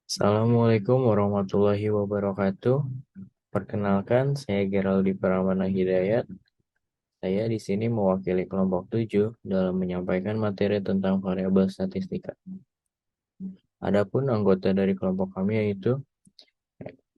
Assalamualaikum warahmatullahi wabarakatuh. Perkenalkan, saya Geraldi Pramana Hidayat. Saya di sini mewakili kelompok 7 dalam menyampaikan materi tentang variabel statistika. Adapun anggota dari kelompok kami yaitu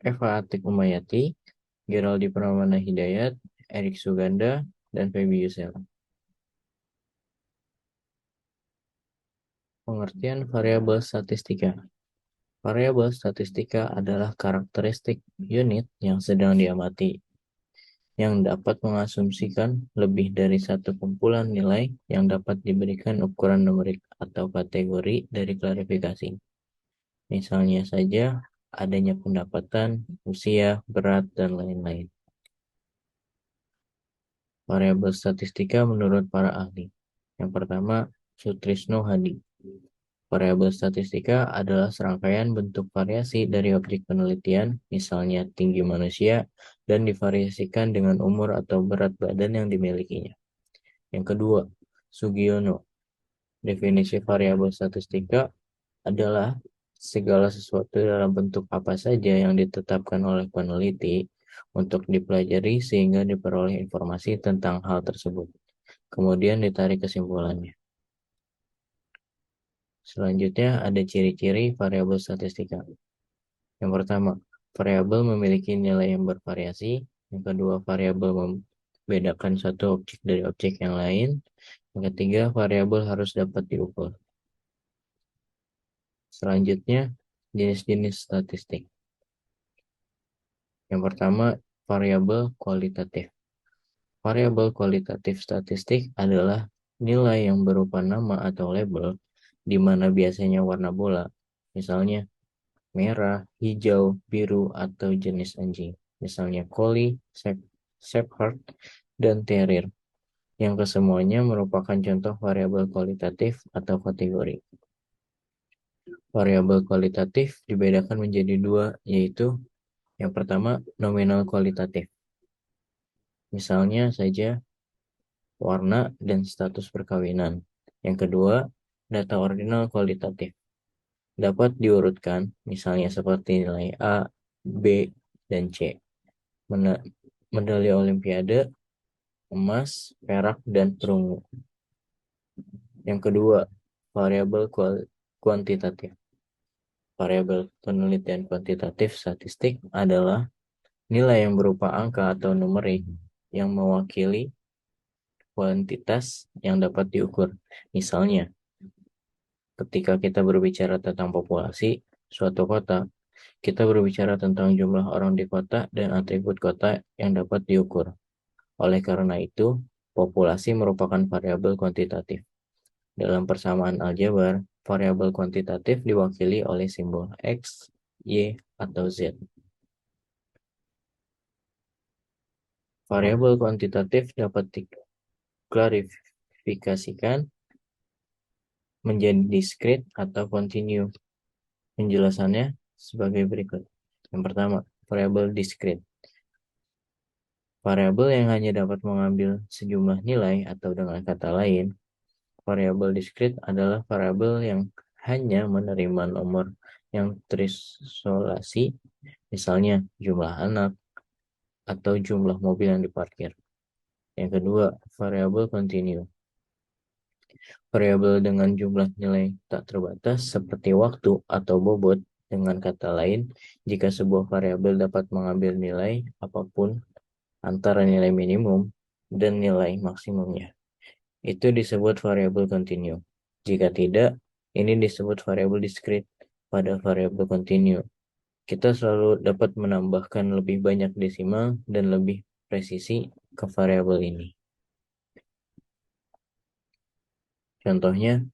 Eva Atik Umayati, Geraldi Pramana Hidayat, Erik Suganda, dan Feby Yusela. Pengertian variabel statistika. Variabel statistika adalah karakteristik unit yang sedang diamati, yang dapat mengasumsikan lebih dari satu kumpulan nilai yang dapat diberikan ukuran numerik atau kategori dari klarifikasi. Misalnya saja adanya pendapatan, usia, berat, dan lain-lain. Variabel statistika menurut para ahli. Yang pertama, Sutrisno Hadi. Variabel statistika adalah serangkaian bentuk variasi dari objek penelitian, misalnya tinggi manusia, dan divariasikan dengan umur atau berat badan yang dimilikinya. Yang kedua, Sugiono. Definisi variabel statistika adalah segala sesuatu dalam bentuk apa saja yang ditetapkan oleh peneliti untuk dipelajari sehingga diperoleh informasi tentang hal tersebut. Kemudian ditarik kesimpulannya. Selanjutnya ada ciri-ciri variabel statistika. Yang pertama, variabel memiliki nilai yang bervariasi. Yang kedua, variabel membedakan satu objek dari objek yang lain. Yang ketiga, variabel harus dapat diukur. Selanjutnya, jenis-jenis statistik. Yang pertama, variabel kualitatif. Variabel kualitatif statistik adalah nilai yang berupa nama atau label, di mana biasanya warna bola, misalnya merah, hijau, biru, atau jenis anjing, misalnya Collie, Shepherd, dan Terrier, yang kesemuanya merupakan contoh variabel kualitatif atau kategori. Variabel kualitatif dibedakan menjadi dua, yaitu yang pertama nominal kualitatif. Misalnya saja warna dan status perkawinan. Yang kedua, data ordinal kualitatif. Dapat diurutkan, misalnya seperti nilai A, B, dan C. Medali Olimpiade, emas, perak, dan perunggu. Yang kedua, variabel kuantitatif. Variabel penelitian kuantitatif statistik adalah nilai yang berupa angka atau numerik yang mewakili kuantitas yang dapat diukur. Misalnya, ketika kita berbicara tentang populasi suatu kota, kita berbicara tentang jumlah orang di kota dan atribut kota yang dapat diukur. Oleh karena itu, populasi merupakan variabel kuantitatif. Dalam persamaan aljabar, variabel kuantitatif diwakili oleh simbol X, Y, atau Z. Variabel kuantitatif dapat diklarifikasikan menjadi diskrit atau kontinu. Penjelasannya sebagai berikut. Yang pertama, variabel diskrit. Variabel yang hanya dapat mengambil sejumlah nilai atau dengan kata lain, variabel diskrit adalah variabel yang hanya menerima nomor yang terisolasi, misalnya jumlah anak atau jumlah mobil yang diparkir. Yang kedua, variabel kontinu. Variabel dengan jumlah nilai tak terbatas seperti waktu atau bobot. Dengan kata lain, jika sebuah variabel dapat mengambil nilai apapun antara nilai minimum dan nilai maksimumnya, itu disebut variabel kontinu. Jika tidak, ini disebut variabel diskrit. Pada variabel kontinu, kita selalu dapat menambahkan lebih banyak desimal dan lebih presisi ke variabel ini. Contohnya,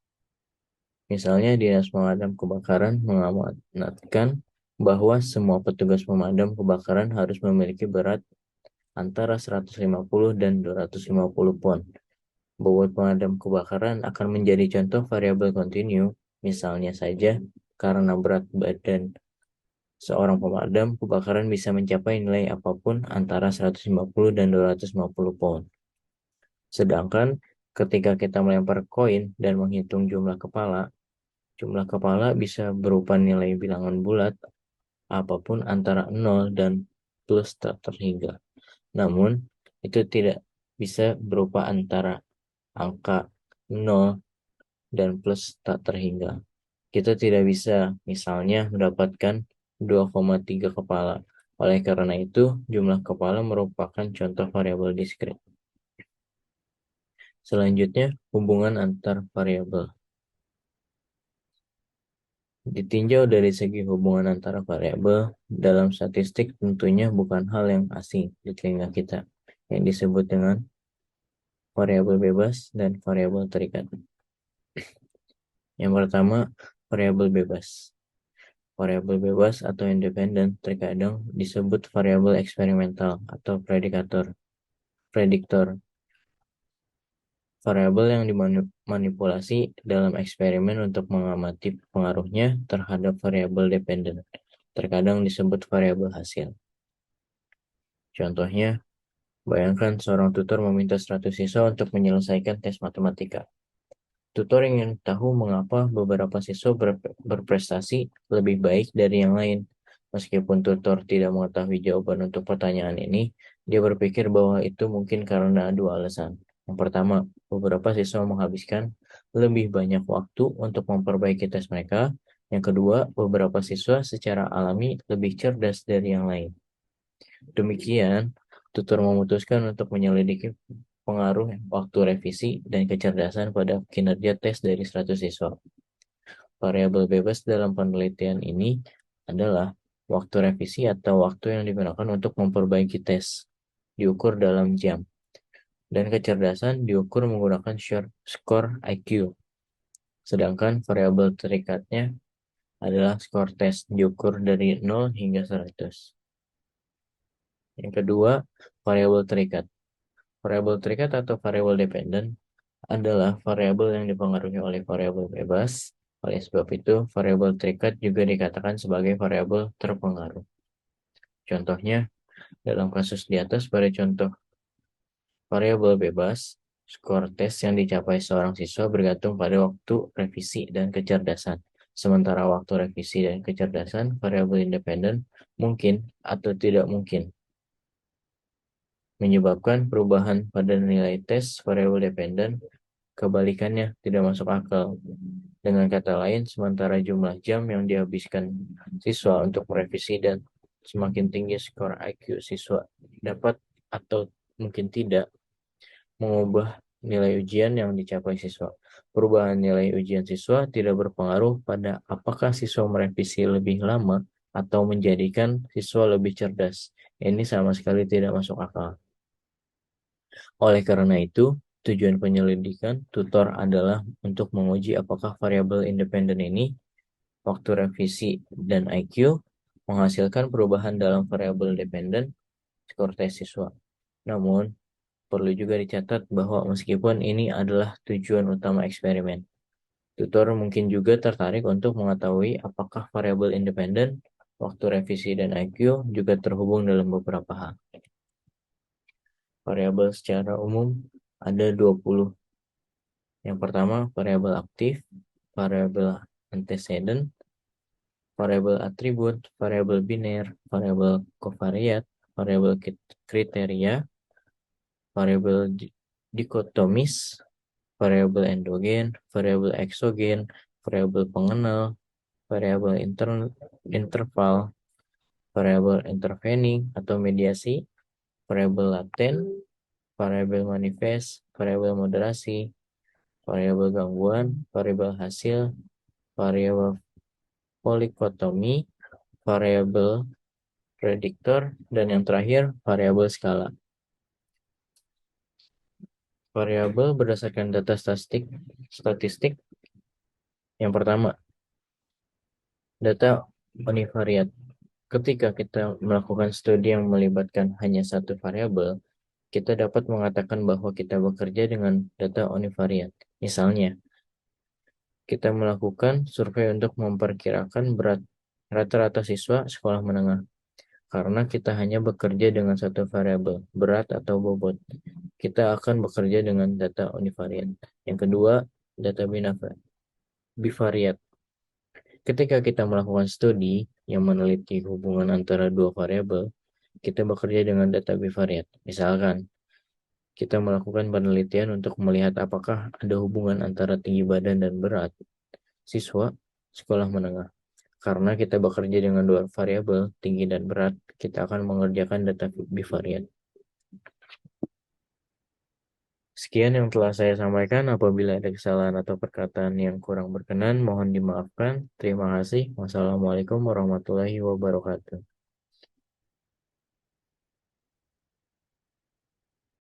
misalnya Dinas Pemadam Kebakaran mengamanatkan bahwa semua petugas pemadam kebakaran harus memiliki berat antara 150 dan 250 pon. Bobot pemadam kebakaran akan menjadi contoh variabel kontinu, misalnya saja karena berat badan seorang pemadam kebakaran bisa mencapai nilai apapun antara 150 dan 250 pound. Sedangkan ketika kita melempar koin dan menghitung jumlah kepala, Jumlah kepala bisa berupa nilai bilangan bulat apapun antara 0 dan plus tak terhingga. Namun, itu tidak bisa berupa antara angka 0 dan plus tak terhingga. Kita tidak bisa misalnya mendapatkan 2,3 kepala. Oleh karena itu, jumlah kepala merupakan contoh variabel diskrit. Selanjutnya, hubungan antar variabel. Ditinjau dari segi hubungan antara variabel, dalam statistik tentunya bukan hal yang asing di telinga kita, yang disebut dengan variabel bebas dan variabel terikat. Yang pertama, variabel bebas. Variabel bebas atau independen terkadang disebut variabel eksperimental atau prediktor. Variabel yang dimanipulasi dalam eksperimen untuk mengamati pengaruhnya terhadap variabel dependen. Terkadang disebut variabel hasil. Contohnya, bayangkan seorang tutor meminta 100 siswa untuk menyelesaikan tes matematika. Tutor ingin tahu mengapa beberapa siswa berprestasi lebih baik dari yang lain. Meskipun tutor tidak mengetahui jawaban untuk pertanyaan ini, dia berpikir bahwa itu mungkin karena dua alasan. Yang pertama, beberapa siswa menghabiskan lebih banyak waktu untuk memperbaiki tes mereka. Yang kedua, beberapa siswa secara alami lebih cerdas dari yang lain. Demikian, tutor memutuskan untuk menyelidiki pengaruh waktu revisi dan kecerdasan pada kinerja tes dari 100 siswa. Variabel bebas dalam penelitian ini adalah waktu revisi atau waktu yang digunakan untuk memperbaiki tes, diukur dalam jam. Dan kecerdasan diukur menggunakan skor IQ. Sedangkan variabel terikatnya adalah skor tes, diukur dari 0 hingga 100. Yang kedua, variabel terikat. Variabel terikat atau variabel dependen adalah variabel yang dipengaruhi oleh variabel bebas. Oleh sebab itu, variabel terikat juga dikatakan sebagai variabel terpengaruh. Contohnya, dalam kasus di atas pada contoh variabel bebas, skor tes yang dicapai seorang siswa bergantung pada waktu revisi dan kecerdasan. Sementara waktu revisi dan kecerdasan variabel independen mungkin atau tidak mungkin menyebabkan perubahan pada nilai tes variabel dependen. Kebalikannya tidak masuk akal. Dengan kata lain, sementara jumlah jam yang dihabiskan siswa untuk merevisi dan semakin tinggi skor IQ siswa dapat atau mungkin tidak mengubah nilai ujian yang dicapai siswa. Perubahan nilai ujian siswa tidak berpengaruh pada apakah siswa merevisi lebih lama atau menjadikan siswa lebih cerdas. Ini sama sekali tidak masuk akal. Oleh karena itu, tujuan penyelidikan tutor adalah untuk menguji apakah variabel independen ini, waktu revisi, dan IQ menghasilkan perubahan dalam variabel dependen, skor tes siswa. Namun, perlu juga dicatat bahwa meskipun ini adalah tujuan utama eksperimen, tutor mungkin juga tertarik untuk mengetahui apakah variabel independen, waktu revisi, dan IQ juga terhubung dalam beberapa hal. Variabel secara umum ada 20. Yang pertama, variabel aktif, variabel antecedent, variabel atribut, variabel biner, variabel kovariat, variabel kriteria, variabel dikotomis, variabel endogen, variabel eksogen, variabel pengenal, variabel interval, variabel intervening atau mediasi, variabel laten, variabel manifest, variabel moderasi, variabel gangguan, variabel hasil, variabel polikotomi, variabel prediktor, dan yang terakhir variabel skala. Variabel berdasarkan data statistik. Yang pertama, data univariat. Ketika kita melakukan studi yang melibatkan hanya satu variabel, kita dapat mengatakan bahwa kita bekerja dengan data univariat. Misalnya, kita melakukan survei untuk memperkirakan berat rata-rata siswa sekolah menengah. Karena kita hanya bekerja dengan satu variabel, berat atau bobot, kita akan bekerja dengan data univariat. Yang kedua, data bivariat. Ketika kita melakukan studi yang meneliti hubungan antara dua variabel, kita bekerja dengan data bivariat. Misalkan, kita melakukan penelitian untuk melihat apakah ada hubungan antara tinggi badan dan berat siswa sekolah menengah. Karena kita bekerja dengan dua variabel, tinggi dan berat, kita akan mengerjakan data bivariat. Sekian yang telah saya sampaikan. Apabila ada kesalahan atau perkataan yang kurang berkenan, mohon dimaafkan. Terima kasih. Wassalamualaikum warahmatullahi wabarakatuh.